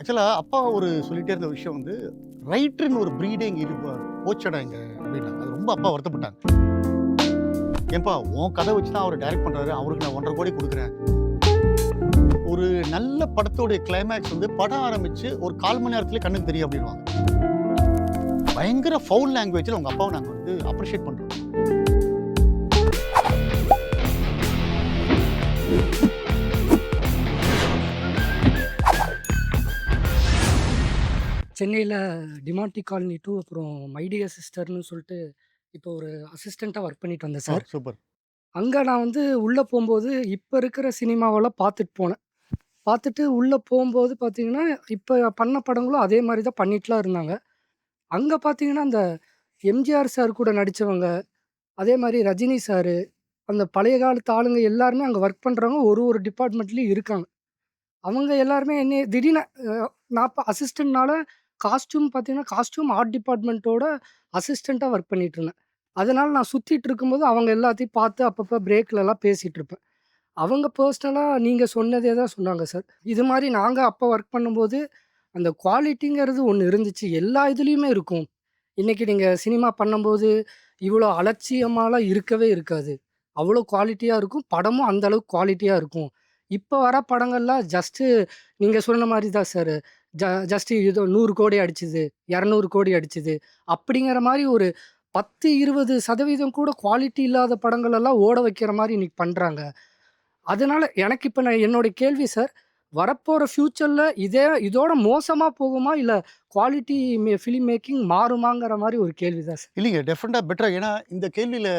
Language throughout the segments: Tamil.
ஆக்சுவலா அப்பா சொல்லிட்டே இருந்த விஷயம் ரைட்டர்ன்னு ஒரு ப்ரீடே இங்க போச்சடா இங்க அப்படின்னாங்க. அது ரொம்ப அப்பா வருத்தப்பட்டாங்க. ஏன்பா உன் கதை வச்சு தான் அவர் டைரக்ட் பண்றாரு. அவருக்கு நான் 1.5 கோடி குடுக்குறேன். ஒரு நல்ல படத்தோட கிளைமாக்ஸ் படம் ஆரம்பிச்சு ஒரு 1/4 மணி நேரத்திலே கண்ணுக்கு தெரியும் அப்படின்னுவாங்க. பயங்கர ஃபவுல் லாங்குவேஜ்ல உங்க அப்பாவை நாங்க அப்ரிஷியேட் பண்றோம். சென்னையில டிமாண்டி காலனி 2 அப்புறம் மை டியர் சிஸ்டர்ன்னு சொல்லிட்டு இப்போ ஒரு அசிஸ்டன்ட்டா ஒர்க் பண்ணிட்டு வந்தேன் சார். சூப்பர். அங்க நான் உள்ள போம்போது, இப்ப இருக்கிற சினிமாவெல்லாம் பார்த்துட்டு போனேன். பார்த்துட்டு உள்ள போம்போது பார்த்தீங்கன்னா, இப்ப பண்ண படங்களும் அதே மாரி தான் பண்ணிட்டுலாம் இருந்தாங்க. அங்க பார்த்தீங்கன்னா, அந்த எம்ஜிஆர் சார் கூட நடிச்சவங்க, அதே மாரி ரஜினி சாரு, அந்த பழைய காலத்து ஆளுங்க எல்லாருமே அங்க ஒர்க் பண்றவங்க ஒரு ஒரு டிபார்ட்மெண்ட்லயும் இருக்காங்க. அவங்க எல்லாருமே என்னைய திடீர்னு நான் இப்ப அசிஸ்டன்ட்னால காஸ்டியூம் பார்த்தீங்கன்னா, காஸ்டியூம் ஆர்ட் டிபார்ட்மெண்ட்டோட அசிஸ்டன்ட்டா ஒர்க் பண்ணிட்டு இருந்தேன். அதனால நான் சுத்திட்டு இருக்கும்போது அவங்க எல்லாத்தையும் பார்த்து அப்பப்ப பிரேக்லலாம் பேசிட்டு இருப்பேன். அவங்க பர்சனலா நீங்க சொன்னதே தான் சொன்னாங்க சார். இது மாரி நாங்க அப்ப ஒர்க் பண்ணும்போது, அந்த குவாலிட்டிங்கிறது ஒண்ணு இருந்துச்சு. எல்லா இதுலயுமே இருக்கும். இன்னைக்கு நீங்க சினிமா பண்ணும்போது, இவ்வளோ அலட்சியமாலாம் இருக்கவே இருக்காது. அவ்வளோ குவாலிட்டியா இருக்கும். படமும் அந்த அளவுக்கு குவாலிட்டியா இருக்கும். இப்ப வர படங்கள்லாம் நீங்க சொன்ன மாரி தான் சார். ஜ ஜஸ்ட் ஏதோ 100 கோடி அடிச்சது, 200 கோடி அடிச்சது. அப்படிங்கிற மாரி ஒரு 10, 20% கூட குவாலிட்டி இல்லாத படங்கள் எல்லாம் ஓட வைக்கிற மாரி இன்னைக்கு பண்றாங்க. அதனால எனக்கு இப்ப என்னோட கேள்வி சார், வரப்போற ஃபியூச்சர்ல இதோட மோசமா போகுமா? இல்ல குவாலிட்டி ஃபில்ம் மேக்கிங் மாறுமாங்கிற மாரி ஒரு கேள்வி தான் சார். இல்லைங்க, டெஃபினட்டா பெட்டரா. ஏன்னா இந்த கேள்வியில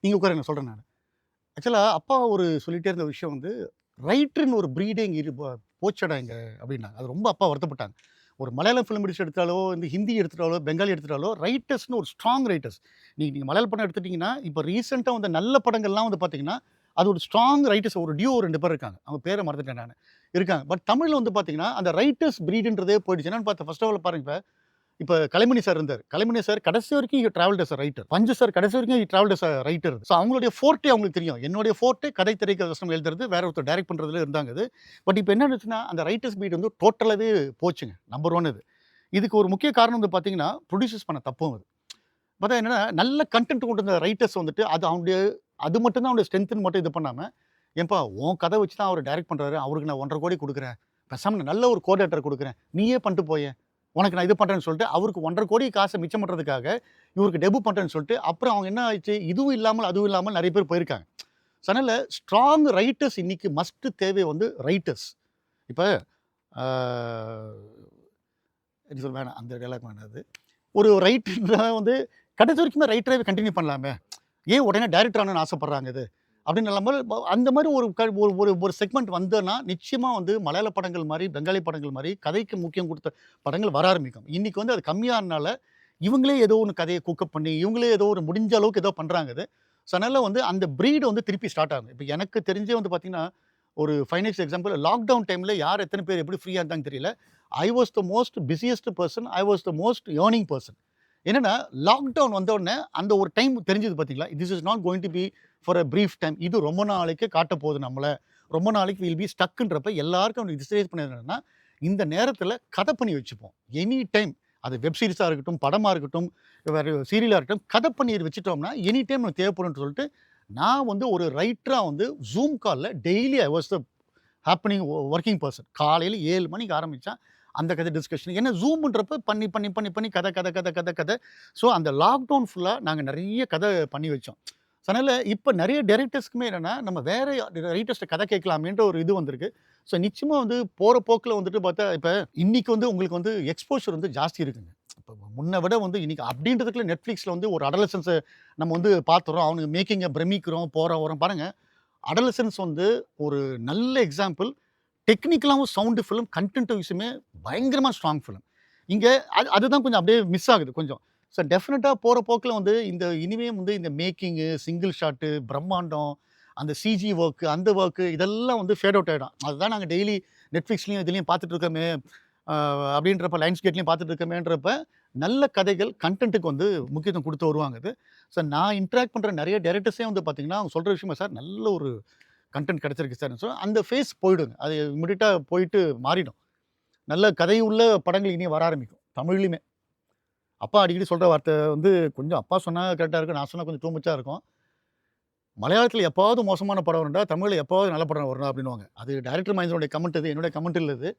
நீங்க உட்காருங்க, சொல்றேன் நானு. ஆக்சுவலா அப்பா சொல்லிட்டே இருந்த விஷயம் ரைட்டர்ன்னு ஒரு ப்ரீடே இங்க போச்சடா இங்க அப்படின்னாங்க. அது ரொம்ப அப்பா வருத்தப்பட்டாங்க. ஒரு மலையாளம் ஃபிலிம் இண்டஸ்ட்ரி எடுத்தாலோ, இந்த ஹிந்தி எடுத்துட்டாலோ, பெங்காலி எடுத்துட்டாலோ, ரைட்டர்ஸ்ன்னு ஒரு ஸ்ட்ராங் ரைட்டர்ஸ். நீங்க மலையாள படம் எடுத்துட்டீங்கன்னா, இப்ப ரீசென்ட்டா வந்த நல்ல படங்கள்லாம் பார்த்தீங்கன்னா, அது ஒரு ஸ்ட்ராங் ரைட்டர்ஸ், ஒரு டியூ 2 பேர் இருக்காங்க. அவங்க பேர மறந்துட்டேன் நானு. இருக்காங்க. பட் தமிழ்ல பார்த்தீங்கன்னா, அந்த ரைட்டர்ஸ் ப்ரீடுன்றதே போயிடுச்சு. என்னன்னு பார்த்தா ஃபர்ஸ்ட் ஆஃப் ஆல் பாருங்க, இப்ப கலைமணி சார் இருந்தாரு. கலைமணி சார் கடைசி வரைக்கும் he travelled as a writer. Panchu sir கடைசி வரைக்கும் he travelled as a writer. So அவங்களுடைய ஃபோர்ட்டே அவங்களுக்கு தெரியும். என்னுடைய ஃபோர்ட்டே கதை, திரைக்கதை, வசனம் எழுதுறது, வேற ஒருத்தர் டைரக்ட் பண்றதுல இருந்தாங்க அது. பட் இப்ப என்ன ஆச்சுன்னா, அந்த ரைட்டர்ஸ் பீட் டோட்டலாவே போச்சுங்க. நம்பர் 1 இது. இதுக்கு ஒரு முக்கிய காரணம் பார்த்தீங்கன்னா, புரொடியூசர்ஸ் பண்ண தப்பும் அது. பார்த்தா என்னன்னா, நல்ல கன்டென்ட் கொண்டு வந்த ரைட்டர்ஸ் அது மட்டும் தான் அவனுடைய ஸ்ட்ரென்த்ன்னு மட்டும் இது பண்ணாம, "ஏன்பா உன் கதை வச்சு தான் அவரு டைரக்ட் பண்றாரு. அவருக்கு நான் 1.5 கோடி குடுக்குறேன். பேசாம நல்ல ஒரு கோஆர்டினேட்டர் குடுக்குறேன். நீயே பண்ணிட்டு போயேன். உனக்கு நான் இது பண்றேன்னு" சொல்லிட்டு, அவருக்கு 1.5 கோடி காச மிச்சம் பண்றதுக்காக, இவருக்கு டெபு பண்றேன்னு சொல்லிட்டு, அப்புறம் அவங்க என்ன ஆயிடுச்சு, இதுவும் இல்லாமல், அதுவும் இல்லாமல் நெறைய பேர் போயிருக்காங்க. ஸோ அதனால ஸ்ட்ராங் ரைட்டர்ஸ் இன்னைக்கு மஸ்ட் தேவை ரைட்டர்ஸ். இப்ப ஆ என்ன சொல்ல வேணாம். அந்த டயலாக் வேணாம் அது. ஒரு ரைட்டர்னா கடைசி வரைக்குமே ரைட்டராவே கன்டின்யூ பண்ணலாமே. ஏன் உடனே டைரக்டர் ஆகணும்னு ஆசைப்படுறாங்க இது? அப்படின்னு இல்லாமல் அந்த மாரி ஒரு க ஒரு ஒரு ஒரு செக்மெண்ட் வந்தன்னா, நிச்சயமா மலையாள படங்கள் மாரி, பெங்காலி படங்கள் மாரி கதைக்கு முக்கியம் குடுத்த படங்கள் வர ஆரம்பிக்கும். இன்னைக்கு அது கம்மியானனால, இவங்களே ஏதோ ஒண்ணு கதைய குக்கப் பண்ணி, இவங்களே ஏதோ ஒரு முடிஞ்ச அளவுக்கு ஏதோ பண்றாங்க இது. ஸோ அதனால அந்த பிரீட் திருப்பி ஸ்டார்ட் ஆகும். இப்ப எனக்கு தெரிஞ்சே பார்த்தீங்கன்னா, ஒரு ஃபைனான்ஸ் எக்ஸாம்பிள், லாக்டவுன் டைம்ல யார் எத்தன பேர் எப்படி ஃப்ரீயா இருந்தாங்கன்னு தெரியல. I was the most busiest person. I was the most earning person. என்னன்னா, லாக்டவுன் வந்த உடனே அந்த ஒரு டைம் தெரிஞ்சது பார்த்தீங்களா? This is not going to be for a brief time. இது ரொம்ப நாளைக்கு காட்டப்போகுது நம்மள. ரொம்ப நாளைக்கு வில் பி ஸ்டக்ன்றப்ப எல்லாருக்கும் டிஸ்கரேஜ் பண்ணது என்னன்னா, இந்த நேரத்தில கதை பண்ணி வச்சுப்போம். எனி டைம் அது வெப் சீரிஸா இருக்கட்டும், படமா இருக்கட்டும், வேற சீரியலா இருக்கட்டும், கதை பண்ணி வச்சுட்டோம்னா, எனி டைம் நமக்கு தேவைப்படும்னு சொல்லிட்டு, நான் ஒரு ரைட்டரா Zoom கால்ல daily I was the happening working person. காலையில 7 மணிக்கு ஆரம்பிச்சா, அந்த கதை டிஸ்கஷன். ஏன்னா Zoomன்றப்ப பண்ணி, பண்ணி, பண்ணி, பண்ணி கதை, கதை, கதை, கதை, கதை. ஸோ அந்த லாக்டவுன் ஃபுல்லா நாங்க நெறைய கதை பண்ணி வச்சோம். ஸோ அதனால இப்ப நெறைய டைரக்டர்ஸ்க்குமே என்னன்னா, நம்ம வேற ரைட்டர்ஸ்ட்ட கதை கேட்கலாமேன்ற ஒரு இது வந்திருக்கு. ஸோ நிச்சயமா போற போக்குல பார்த்தா, இப்ப இன்னைக்கு உங்களுக்கு எக்ஸ்போஷர் ஜாஸ்தி இருக்குங்க. இப்ப முன்ன விட இன்னைக்கு அப்படின்றதுக்குள்ள Netflixல ஒரு அடலசன்ஸ நம்ம பார்த்துர்றோம். அவனுங்க மேக்கிங்க பிரமிக்கிறோம், போறோம், வரோம். பாருங்க, அடலசன்ஸ் ஒரு நல்ல எக்ஸாம்பிள். டெக்னிக்கலாவும் சவுண்ட் ஃபிலிம், கன்டென்ட் வைஸுமே பயங்கரமா ஸ்ட்ராங் ஃபிலிம். இங்க அதுதான் கொஞ்சம் அப்படியே மிஸ் ஆகுது கொஞ்சம். ஸோ டெஃபினட்டா போற போக்குல இந்த இனிமே இந்த மேக்கிங்கு, சிங்கிள் ஷாட்டு, பிரம்மாண்டம், அந்த சிஜி வொர்க், அந்த வொர்க் இதெல்லாம் ஃபேட் அவுட் ஆயிடும். அதுதான் நாங்க டெய்லி Netflixலயும் இதுலயும் பார்த்துட்டு இருக்கோமே, அப்படின்றப்ப லைன்ஸ் கேட்லயும் பார்த்துட்டு இருக்கமேன்றப்ப, நல்ல கதைகள், கன்டென்ட்க்கு முக்கியத்துவம் குடுத்து வருவாங்க இது. ஸோ நான் இன்டராக்ட் பண்ற நெறைய டைரக்டர்ஸே பார்த்தீங்கன்னா, அவங்க சொல்ற விஷயம், "சார் நல்ல ஒரு கன்டென்ட் கிடைச்சிருக்கு சார்." ஸோ அந்த ஃபேஸ் போயிடுங்க. அது இமிடியேட்டா போயிட்டு மாறிடும். நல்ல கதை உள்ள படங்கள் இனி வர ஆரம்பிக்கும் தமிழ்லையுமே. அப்பா அடிக்கடி சொல்கிற வார்த்தை வந்து கொஞ்சம் அப்பா சொன்னால் கரெக்டாக இருக்கும், நான் சொன்னால் கொஞ்சம் டூ மச்சா இருக்கும். மலையாளத்தில் எப்போவாவது மோசமான படம் வரும்டா, தமிழில் எப்போவாவது நல்ல படம் வரும்டா அப்படின்னுவாங்க. அது டைரக்டர் மைண்ட்ஸோடைய கமெண்ட் இது, என்னுடைய கமெண்ட் இல்லை இது.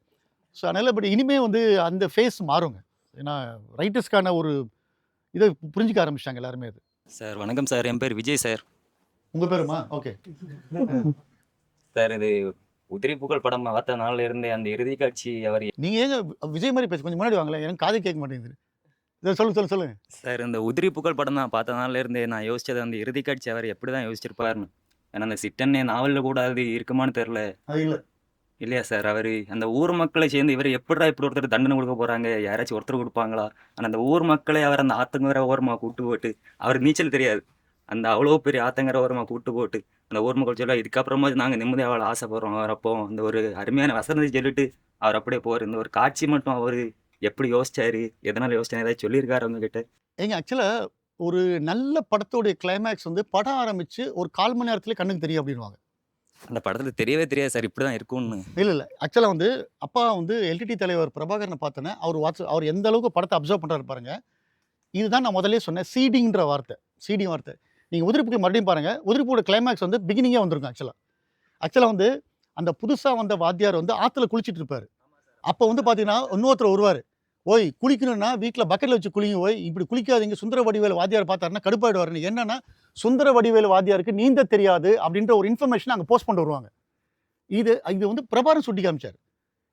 ஸோ அதனால் பட் இனிமே வந்து அந்த ஃபேஸ் மாறுங்க. ஏன்னா ரைட்டர்ஸ்க்கான ஒரு இதை புரிஞ்சுக்க ஆரம்பிச்சிட்டாங்க எல்லாருமே அது. சார் வணக்கம் சார். என் பேர் விஜய் சார். உங்கள் பேருமா? ஓகே. சார் இது உதிரி புகழ் படம் பார்த்த நாள்ல இருந்தே அந்த இறுதி காட்சி அவர் நீங்கள் ஏங்க விஜய் மாதிரி பேச கொஞ்சம் முன்னாடி வாங்களேன், எனக்கு காது கேட்க மாட்டேங்குது. இதை சொல்லுங்க. சார் இந்த உதிரி புகழ் படம் தான் பார்த்த நாள்ல இருந்தே நான் யோசிச்சது அந்த இறுதி காட்சி அவர் எப்படி தான் யோசிச்சிருப்பாருன்னு. ஏன்னா அந்த சிட்டன்னே நாவலில் கூட அது இருக்குமான்னு தெரில. அது இல்லை. இல்லையா சார், அவர் அந்த ஊர் மக்களை சேர்ந்து இவர் எப்படிடா இப்படி ஒருத்தர் தண்டனை கொடுக்க போகிறாங்க, யாராச்சும் ஒருத்தர் கொடுப்பாங்களா? ஆனால் அந்த ஊர் மக்களை அவர் அந்த ஆத்தங்கர ஓரமாக கூட்டு போட்டு, அவர் நீச்சல் தெரியாது, அந்த அவ்வளோ பெரிய ஆத்தங்கர ஓரமாக கூட்டு போட்டு அந்த ஊர் மக்கள் சொல்ல இதுக்கப்புறமா நாங்கள் நிம்மதியாக அவளை ஆசைப்படுறோம் அவர் அப்போ அந்த ஒரு அருமையான வசனத்தை சொல்லிட்டு அவர் அப்படியே போகிற இந்த ஒரு காட்சி மட்டும் அவர் எப்படி யோசிச்சாரு, எதனால் யோசிச்சாரு, ஏதாச்சும் சொல்லியிருக்காரு அவங்க கிட்ட? ஏங்க ஆக்சுவலாக ஒரு நல்ல படத்தோடைய கிளைமேக்ஸ் வந்து படம் ஆரம்பித்து ஒரு 1/4 மணி நேரத்துலேயே கண்ணுக்கு தெரியும் அப்படின்வாங்க. அந்த படத்தில் தெரியவே தெரியாது சார் இப்படி தான் இருக்கும்னு. இல்லை. ஆக்சுவலாக வந்து அப்பா வந்து எல்டிடி தலைவர் பிரபாகரனை பார்த்தோன்னே அவர் எந்த அளவுக்கு படத்தை அப்சர்வ் பண்ணுறாரு பாருங்க. இதுதான் நான் முதல்லே சொன்னேன் சீடிங்கிற வார்த்தை, சீடிங் வார்த்தை. நீங்கள் உதிரிப்புக்கு மறுபடியும் பாருங்கள், உதிரிப்பூட கிளைமேக்ஸ் வந்து பிகினிங்கே வந்திருக்கும். ஆக்சுவலாக வந்து அந்த புதுசாக வந்த வாத்தியார் வந்து ஆற்றுல குளிச்சுட்டு இருப்பார். அப்போ வந்து பார்த்தீங்கன்னா இன்னொருத்தர் வருவார், ஓய் குளிக்கணும்னா வீட்டில் பக்கெட்டில் வச்சு குளிங்க, ஓய் இப்படி குளிக்காதீங்க, சுந்தர வடிவேலு வாத்தியார் பார்த்தாருன்னா கடுப்பாயிடுவாருன்னு. என்னன்னா சுந்தர வடிவேலு வாத்தியாருக்கு நீந்த தெரியாது அப்படின்ற ஒரு இன்ஃபர்மேஷன் அங்கே போஸ்ட் பண்ணிட்டு வருவாங்க. இது வந்து பிரபாகரன் சுட்டி காமிச்சார்.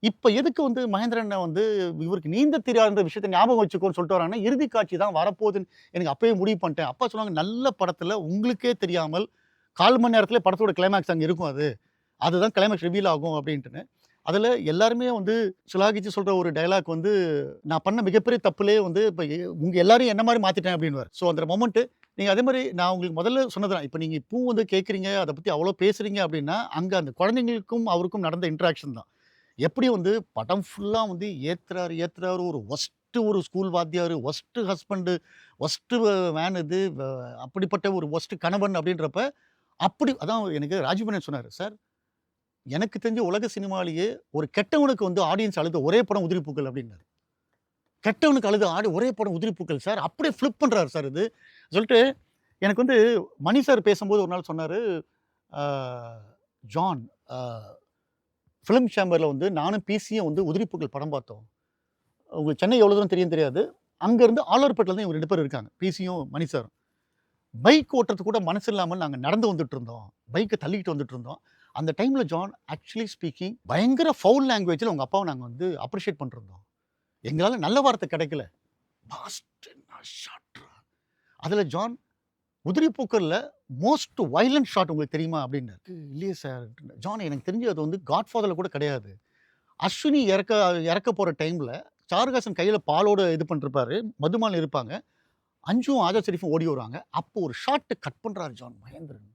இப்போ எதுக்கு வந்து மகேந்திரன் வந்து இவருக்கு நீந்த தெரியாதுன்ற விஷயத்தை ஞாபகம் வச்சுக்கோன்னு சொல்லிட்டு வராங்கன்னா, இறுதி காட்சி தான் வரப்போகுதுன்னு எனக்கு அப்பவே முடிவு பண்ணிட்டேன். அப்பா சொன்னாங்க, நல்ல படத்தில் உங்களுக்கே தெரியாமல் 1/4 மணி நேரத்தில் படத்தோட கிளைமேக்ஸ் அங்கே இருக்கும், அதுதான் கிளைமேக்ஸ் ரிவீல் ஆகும் அப்படின்ட்டுன்னு. அதில் எல்லாருமே வந்து சுலாகிச்சு சொல்கிற ஒரு டைலாக் வந்து, நான் பண்ண மிகப்பெரிய தப்புலே வந்து இப்போ உங்கள் எல்லாரையும் என்ன மாதிரி மாற்றிட்டேன் அப்படின்வார். ஸோ அந்த மொமெண்ட்டு நீங்கள் அதே மாதிரி நான் உங்களுக்கு முதல்ல சொன்னதுதான், இப்போ நீங்கள் இப்போ வந்து கேட்குறீங்க, அதை பற்றி அவ்வளோ பேசுகிறீங்க அப்படின்னா, அங்கே அந்த குழந்தைங்களுக்கும் அவருக்கும் நடந்த இன்ட்ராக்ஷன் தான். எப்படி வந்து படம் ஃபுல்லாக வந்து ஏற்றுறாரு ஒரு ஒஸ்ட்டு ஒரு ஸ்கூல் வாத்தியார், ஒஸ்ட்டு ஹஸ்பண்டு, ஒஸ்ட்டு வேன் இது, அப்படிப்பட்ட ஒரு ஒஸ்ட்டு கணவன் அப்படின்றப்ப அப்படி அதான் எனக்கு ராஜீவ் சொன்னார், சார் எனக்கு தெரிஞ்ச உலக சினிமாலேயே ஒரு கெட்டவனுக்கு வந்து ஆடியன்ஸ் அழுத ஒரே படம் உதிரிப்பூக்கள் அப்படின்னாரு. கெட்டவனுக்கு அழுத ஒரே படம் உதிரிப்பூக்கள் சார், அப்படியே ஃப்ளிப் பண்ணுறாரு சார் இது சொல்லிட்டு. எனக்கு வந்து மணி சார் பேசும்போது ஒரு நாள் சொன்னார், ஜான் ஃபிலிம் சேம்பரில் வந்து நானும் பிசியும் வந்து உதிரிப்பூக்கள் படம் பார்த்தோம். உங்களுக்கு சென்னை எவ்வளோ தூரம் தெரியாது, அங்கேருந்து ஆலூர்பேட்டில் தான் இவங்க 2 பேர் இருக்காங்க, பிசியும் மணி சாரும். பைக் ஓட்டுறதுக்கு கூட மனசு இல்லாமல் நாங்கள் நடந்து வந்துட்டு இருந்தோம், பைக்கை தள்ளிக்கிட்டு வந்துட்டு இருந்தோம். அந்த டைமில் ஜான் ஆக்சுவலி ஸ்பீக்கிங் பயங்கர ஃபவுல் லாங்குவேஜில் உங்கள் அப்பாவை நாங்கள் வந்து அப்ரிஷியேட் பண்ணிருந்தோம். எங்களால் நல்ல வார்த்தை கிடைக்கல. அதில் ஜான் உதிரிப்பூக்களில் மோஸ்ட் வைலண்ட் ஷாட் உங்களுக்கு தெரியுமா அப்படின்னாரு. இல்லையே சார். ஜான் எனக்கு தெரிஞ்சு அது வந்து காட்ஃபாதரில் கூட கிடையாது. அஸ்வினி இறக்க போகிற டைமில் சாருகாசன் கையில் பாலோடு இது பண்ணிருப்பாரு, மதுமால் இருப்பாங்க, அஞ்சும் ஆஜா ஷெரீஃபும் ஓடி வருவாங்க. அப்போ ஒரு ஷாட்டு கட் பண்ணுறாரு ஜான் மகேந்திரன்.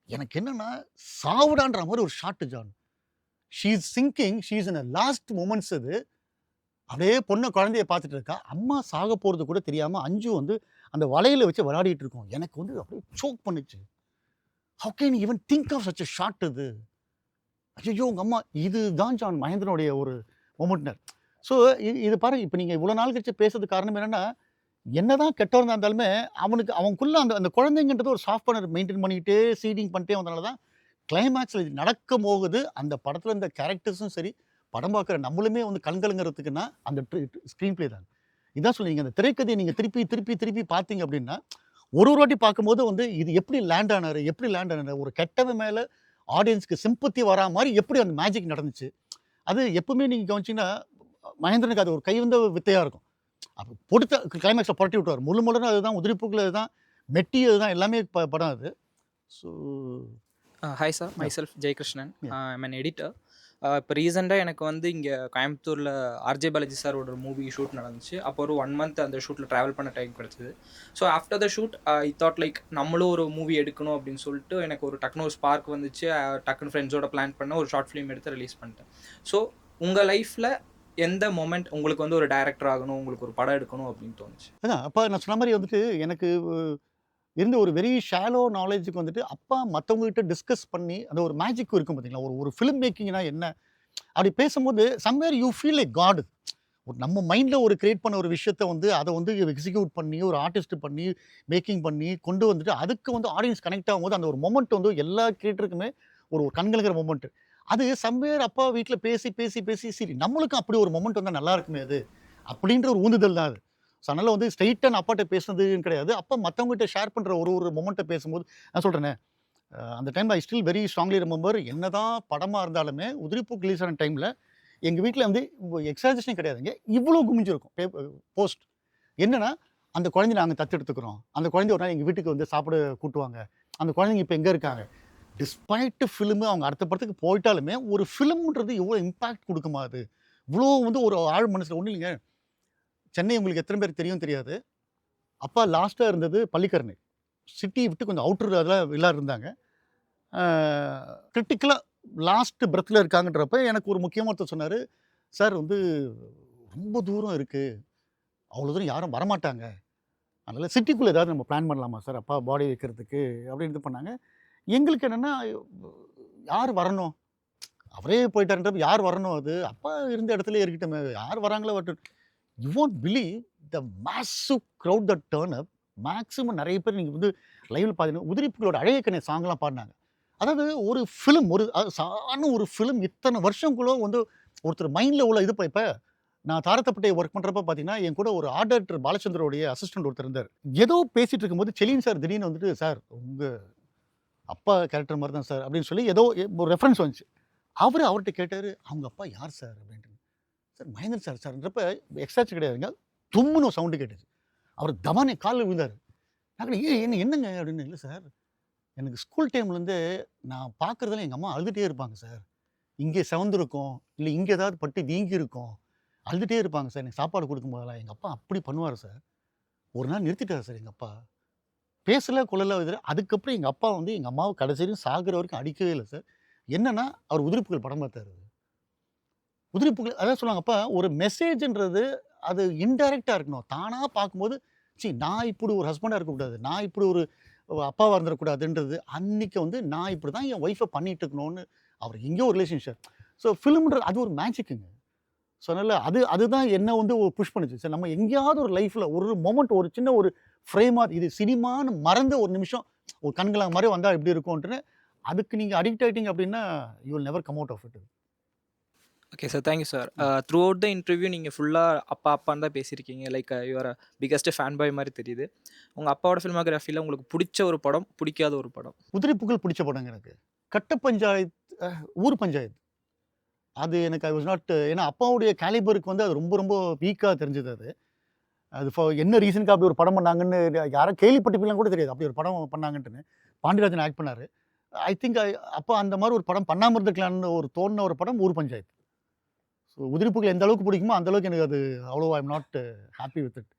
எனக்கு என்னன்னா சாவுடான்ற மாதிரி ஒரு shot John. She is singing, she is in lost moments. அது அப்படியே பொண்ணை குழந்தைய பார்த்துட்டு இருக்கா, அம்மா சாக போகிறது கூட தெரியாமல் அஞ்சு வந்து அந்த வலையில் வச்சு விளையாடிட்டு இருக்கோம். எனக்கு வந்து அப்படியே சோக் பண்ணுச்சு. How can you even think of such a shot இது? ஐயோ உங்கள் அம்மா. இதுதான் ஜான் மகேந்திரனுடைய ஒரு மொமெண்ட்னர். ஸோ இது பாருங்கள், இப்போ நீங்கள் இவ்வளோ நாள் கழிச்சு பேசுறதுக்கு காரணம் என்னென்னா, என்னதான் கெட்டவனாக இருந்தாலுமே அவனுக்குள்ள அந்த குழந்தைங்கன்றது ஒரு சாஃப்ட் கார்னர் மெயின்டைன் பண்ணிக்கிட்டே சீடிங் பண்ணிட்டே வந்தனால தான் கிளைமேக்ஸில் இது நடக்க போகுது. அந்த படத்தில் இந்த கேரக்டர்ஸும் சரி, படம் பார்க்குற நம்மளுமே வந்து கண்கலங்கிறதுக்குன்னா அந்த ஸ்க்ரீன் பிளே தான். இதான் சொல்லுவீங்க, அந்த திரைக்கதையை நீங்கள் திருப்பி பார்த்தீங்க அப்படின்னா, ஒரு வாட்டி பார்க்கும்போது வந்து இது எப்படி லேண்ட் ஆனார், ஒரு கெட்டவன் மேலே ஆடியன்ஸ்க்கு சிம்பத்தி வரா மாதிரி எப்படி அந்த மேஜிக் நடந்துச்சு. அது எப்பவுமே நீங்கள் கவனிச்சிங்கன்னா மகேந்திரனுக்கு அது ஒரு கைவந்த வித்தையாக இருக்கும். அப்போ பொடுத்த கிளைமேக்ஸை புரட்டி விட்டுவார். முழுமுடன் அதுதான் உதிரிப்பூக்கள், அதுதான் மெட்டி, அதுதான் எல்லாமே படம் அது. So hi sir, my self Jayakrishnan. I'm an editor. இப்போ ரீசெண்டாக எனக்கு வந்து இங்கே கோயம்புத்தூரில் ஆர்ஜே பாலாஜி சாரோட மூவி ஷூட் நடந்துச்சு. அப்போ ஒரு 1 மந்த் அந்த ஷூட்டில் ட்ராவல் பண்ண டைம் கிடச்சிது. So after the shoot I thought like நம்மளும் ஒரு மூவி எடுக்கணும் அப்படின்னு சொல்லிட்டு எனக்கு ஒரு டக்குனு ஒரு ஸ்பார்க் வந்துச்சு. டக்குன்னு ஃப்ரெண்ட்ஸோட பிளான் பண்ண ஒரு ஷார்ட் ஃபிலிம் எடுத்து ரிலீஸ் பண்ணிட்டேன். ஸோ உங்கள் லைஃப்பில் எந்த மொமெண்ட் உங்களுக்கு வந்து ஒரு டைரக்டர் ஆகணும், உங்களுக்கு ஒரு படம் எடுக்கணும் அப்படின்னு தோணுச்சு? அதான் அப்போ நான் சொன்ன மாதிரி வந்துட்டு எனக்கு இருந்த ஒரு வெரி ஷாலோ நாலேஜுக்கு வந்துட்டு அப்பா மற்றவங்ககிட்ட டிஸ்கஸ் பண்ணி அந்த ஒரு மேஜிக்கும் இருக்கும் பார்த்தீங்களா. ஒரு ஃபிலிம் மேக்கிங்னா என்ன, அப்படி பேசும்போது somewhere you feel like God. ஒரு நம்ம மைண்டில் ஒரு கிரியேட் பண்ண ஒரு விஷயத்த வந்து அதை வந்து எக்ஸிக்யூட் பண்ணி ஒரு ஆர்டிஸ்ட் பண்ணி மேக்கிங் பண்ணி கொண்டு வந்துட்டு அதுக்கு வந்து ஆடியன்ஸ் கனெக்ட் ஆகும்போது அந்த ஒரு மொமெண்ட் வந்து எல்லா கிரியேட்டருக்குமே ஒரு ஒரு கண்களுங்கிற மொமெண்ட். அது சம்வேர் அப்பா வீட்டில் பேசி பேசி பேசி சரி நம்மளுக்கும் அப்படி ஒரு மொமெண்ட் வந்தால் நல்லா இருக்குமே அது அப்படின்ற ஒரு ஊந்துதல் தான் அது. ஸோ அதனால் வந்து ஸ்ட்ரைட்டாக நான் அப்பாட்ட பேசுனதுன்னு கிடையாது. அப்போ மற்றவங்ககிட்ட ஷேர் பண்ணுற ஒரு ஒரு மொமெண்ட்டை பேசும்போது நான் சொல்கிறேனே அந்த time I still very strongly remember. என்னதான் படமாக இருந்தாலுமே உதிரிப்பூ ரிலீஸ் ஆன டைமில் எங்கள் வீட்டில் வந்து எக்ஸாஜரேஷனே கிடையாதுங்க, இவ்வளோ குமிஞ்சிருக்கும் போஸ்ட். என்னன்னா அந்த குழந்தை நாங்கள் தத்தெடுத்துக்கிறோம், அந்த குழந்தை ஒரு நாள் எங்கள் வீட்டுக்கு வந்து சாப்பிட கூட்டுவாங்க, அந்த குழந்தைங்க இப்போ எங்கே இருக்காங்க. டிஸ்பைட் ஃபிலிமு அவங்க அடுத்த படத்துக்கு போயிட்டாலுமே ஒரு ஃபிலிம்ன்றது எவ்வளோ இம்பாக்ட் கொடுக்குமா அது. இவ்வளோ வந்து ஒரு ஆழ் மனசில் ஒன்றும் இல்லைங்க. சென்னை உங்களுக்கு எத்தனை பேருக்கு தெரியும் தெரியாது. அப்பா லாஸ்ட்டாக இருந்தது பள்ளிக்கரணை. சிட்டி விட்டு கொஞ்சம் அவுட்டர் அதெல்லாம் எல்லாரும் இருந்தாங்க. கிரிட்டிக்கலாக லாஸ்ட் பிரத்தில் இருக்காங்கன்றப்ப எனக்கு ஒரு முக்கியமாக ஒருத்தர் சொன்னார், சார் வந்து ரொம்ப தூரம் இருக்குது, அவ்வளோ தூரம் யாரும் வரமாட்டாங்க, அதனால் சிட்டிக்குள்ளே ஏதாவது நம்ம பிளான் பண்ணலாமா சார் அப்பா பாடி வைக்கிறதுக்கு அப்படின்னு இது பண்ணாங்க. எங்களுக்கு என்னென்னா யார் வரணும், அவரே போயிட்டாருன்றப்ப யார் வரணும், அது அப்பா இருந்த இடத்துல இருக்கட்டுமே, யார் வராங்களோ வரட்டும். You want believe the massive crowd that turn up. Maximum நிறைய பேர் நீங்கள் வந்து லைவில் பார்த்தீங்கன்னா உதிரிப்புகளோட அழகிய கண்ணை சாங்லாம் பாடினாங்க. அதாவது ஒரு ஃபிலிம் ஒரு சாதாரண ஒரு ஃபிலிம் இத்தனை வருஷங்குள்ள வந்து ஒருத்தர் மைண்டில் உள்ள இது இப்போ நான் தாரத்தப்பட்டை ஒர்க் பண்ணுறப்ப பார்த்தீங்கன்னா என் கூட ஒரு ஆர்ட் டைரக்டர் பாலச்சந்தரோடைய அசிஸ்டன்ட் ஒருத்தர் இருந்தார். ஏதோ பேசிகிட்டு இருக்கும்போது செலின் சார் திடீர்னு வந்துட்டு, சார் உங்கள் அப்பா கேரக்டர் மாதிரி தான் சார் அப்படின்னு சொல்லி ஏதோ ஒரு ரெஃபரன்ஸ் வந்துச்சு. அவர்கிட்ட கேட்டார், அவங்க அப்பா யார் சார் அப்படின்ட்டு. சார் மகேந்திரன் சார் சார்ன்றப்ப எக்ஸ்ட்ராச்சு கிடையாதுங்க, தும்முன்னு சவுண்டு கேட்டுச்சு. அவர் தமானே காலில் விழுந்தார். நான் என்னங்க அப்படின்னு. இல்லை சார், எனக்கு ஸ்கூல் டைம்லேருந்து நான் பார்க்குறதுல எங்கள் அம்மா அழுதுகிட்டே இருப்பாங்க சார், இங்கே செவந்திருக்கும் இல்லை இங்கே ஏதாவது பட்டு வீங்கி இருக்கும், அழுதுகிட்டே இருப்பாங்க சார், எனக்கு சாப்பாடு கொடுக்கும் போதெல்லாம் எங்கள் அப்பா அப்படி பண்ணுவார் சார். ஒரு நாள் நிறுத்திட்டார் சார் எங்கள் அப்பா, பேசல கொள்ளல இது. அதுக்கப்புறம் எங்கள் அப்பா வந்து எங்கள் அம்மாவை கடைசியும் சாகிற வரைக்கும் அடிக்கவே இல்லை சார். என்னன்னா அவர் உதிரிப்புகள் படம் பார்த்தாரு. உதிரிப்புகள் அதான் சொல்லுவாங்க, அப்பா ஒரு மெசேஜ்ன்றது அது இன்டைரக்டாக இருக்கணும். தானாக பார்க்கும்போது சரி நான் இப்படி ஒரு ஹஸ்பண்டாக இருக்கக்கூடாது, நான் இப்படி ஒரு அப்பாவாக இருந்துடக்கூடாதுன்றது அன்றைக்கி வந்து நான் இப்படி தான் என் ஒய்ஃபை பண்ணிகிட்டு இருக்கணும்னு அவர் எங்கேயோ ஒரு ரிலேஷன்ஷிப். ஸோ ஃபிலிம்ன்றது அது ஒரு மேஜிக்குங்க. ஸோ அதனால் அதுதான் என்ன வந்து புஷ் பண்ணுச்சு. சார் நம்ம எங்கேயாவது ஒரு லைஃப்பில் ஒரு மொமெண்ட் ஒரு சின்ன ஒரு ஃப்ரேமாக இது சினிமான்னு மறந்த ஒரு நிமிஷம் ஒரு கண்களாக மாதிரி வந்தால் எப்படி இருக்கும்ன்ட்டுன்னு அதுக்கு நீங்கள் அடிக்ட் ஆகிட்டீங்க அப்படின்னா you will never come out of it. Okay sir, thank you sir. Throughout the interview நீங்கள் ஃபுல்லாக அப்பா அப்பான்னு தான் பேசியிருக்கீங்க. Like your biggest fan boy மாதிரி தெரியுது. உங்கள் அப்பாவோட ஃபில்மோகிராஃபியில் உங்களுக்கு பிடிச்ச ஒரு படம், பிடிக்காத ஒரு படம்? உதிரிப்புகள் பிடிச்ச படங்க எனக்கு கட்ட பஞ்சாயத்து, ஊர் பஞ்சாயத்து. அது எனக்கு ஐ வாஸ் நாட், ஏன்னா அப்பாவுடைய கேலிபருக்கு வந்து அது ரொம்ப ரொம்ப வீக்காக தெரிஞ்சது. அது என்ன ரீசனுக்கு அப்படி ஒரு படம் பண்ணாங்கன்னு யாரும் கேள்விப்பட்டிருப்பீங்களான்னு கூட தெரியாது. அப்படி ஒரு படம் பண்ணாங்கன்ட்டுன்னு பாண்டியராஜன் ஆக்ட் பண்ணார். ஐ திங்க் அப்போ அந்த மாதிரி ஒரு படம் பண்ணாமல் இருந்துக்கலான்னு ஒரு தோணுன ஒரு படம் ஊர் பஞ்சாயத்து. ஸோ உதிரிப்புகள் எந்த அளவுக்கு பிடிக்குமோ அந்த அளவுக்கு எனக்கு அது அவ்வளோ I am not happy with it.